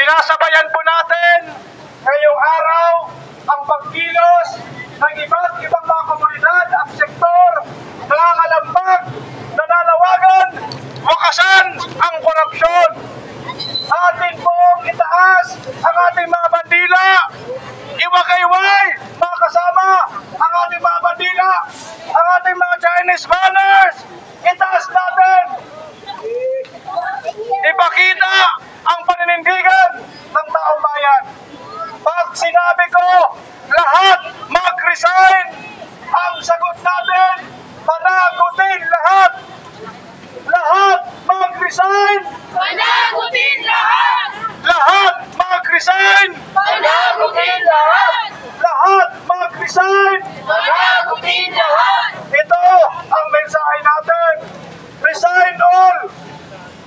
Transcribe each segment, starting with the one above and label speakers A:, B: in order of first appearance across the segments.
A: Sinasabayan po natin ngayong araw ang pagkilos ng iba't ibang mga komunidad at sektor na nangangalambag, nananawagan, wakasan ang korupsyon. Atin pong itaas ang ating mga bandila, iwagayway mga kasama ang ating mga bandila, ang ating mga Chinese banners, itaas natin. Ipakita ang paninindigan ng taong bayan. Pag sinabi ko, lahat mag-resign, ang sagot natin, panagutin lahat. Lahat mag-resign.
B: Panagutin lahat!
A: Lahat mag-resign.
B: Panagutin lahat!
A: Lahat mag-resign.
B: Panagutin lahat!
A: Ito ang mensahe natin. Resign all.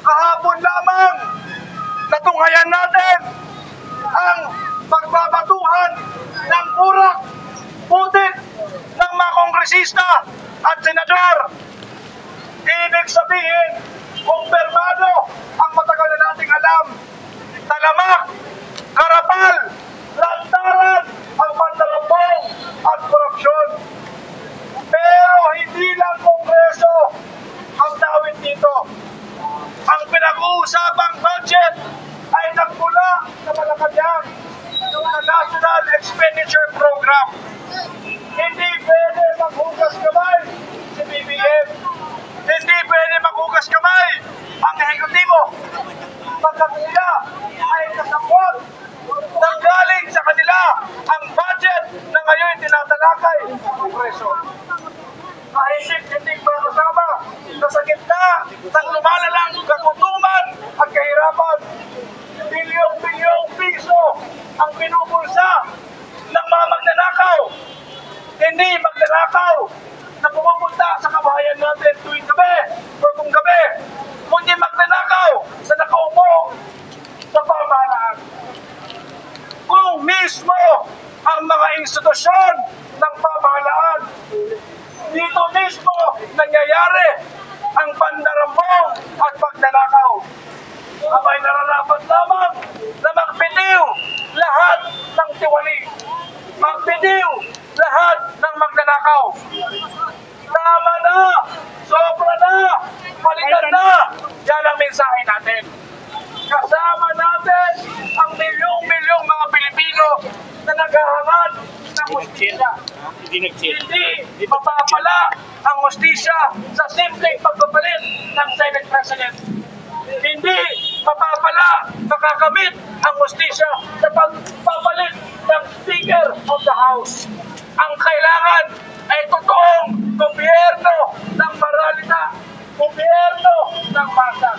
A: Kahapon lamang natunghayan natin ang pagbabatuhan ng urak, putik ng mga kongresista at senador. Ibig sabihin, kumpirmado ang matagal na nating alam. Talamak, karapal, lantaran ang pandarambong at korupsyon. Pero hindi lang Kongreso ang dawit dito. Ang pinag-uusapang budget ay nagmula sa Malacanang sa National Expenditure Program. Hindi pwede maghugas kamay si BBM. Hindi pwede maghugas kamay ang ehekutibo. Pagkat sila ay kasabwat, nanggaling sa kanila ang budget na ngayon tinatalakay ng Kongreso. Hindi mga kasama na sa gitna ng lumalalang kagutuman at kahirapan, bilyong-bilyong piso ang pinupulsa ng mga magnanakaw. Hindi magnanakaw na pumupunta sa kabahayan natin tuwing gabi o kung gabi, kundi magnanakaw sa nakaupo sa pamahalaan. Kung mismo ang mga institusyon ng pamahalaan, dito mismo nangyayari ang pandarambong at pagnanakaw. Abay nararapat lamang na magbitiw lahat ng tiwali. Magbitiw lahat ng magnanakaw. Tama na! Sobra na! Palitan na! Yan ang mensahe natin. Kasama natin ang milyong-milyong mga Pilipino na naghahangad ng hustisya. Hindi mapapala ang hustisya sa simpleng pagpapalit ng Senate President. Hindi mapapala, makakamit ang hustisya sa pagpapalit ng Speaker of the House. Ang kailangan ay totoong gobyerno ng moralita, gobyerno ng masa.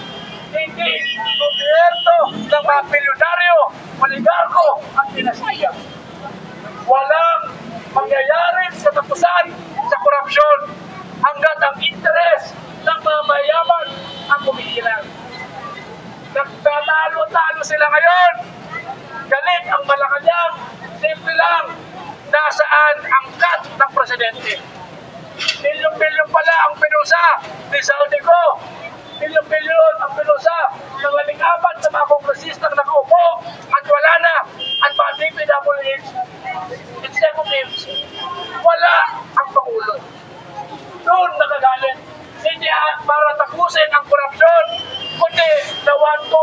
A: Hindi gobyerno ng mga milyonaryo, oligarko at dinastya. Walang mangyayari sa katapusan sa korupsyon hanggat ang interes ng mga mayaman ang kumikilang. Nagtatalo-talo sila ngayon. Galit ang Malacanang. Simple lang. Nasaan ang cut ng presidente? Bilyong-bilyong pala ang pinusa ni Saldico. Bilyong-bilyon ang pinusa ng labing-apat sa mga kongresistang nakaupo at wala na at mga DPWH executives. Wala ang Pangulo. Doon nakagalit. Hindi para tapusin ang korupsyon, kundi na 1, 2,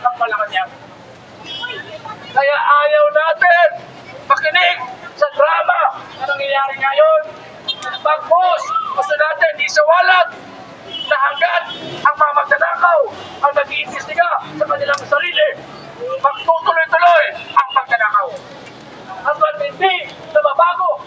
A: 3 ang Malacanang. Kaya ayaw natin makinig sa drama na nangyayari ngayon. Bagkus, gusto natin isawalat na hanggat ang mga magnanakaw ang nag-iimbestiga sa kanilang sarili, magtutuloy-tuloy ang magnanakaw. Hanggat hindi na mabago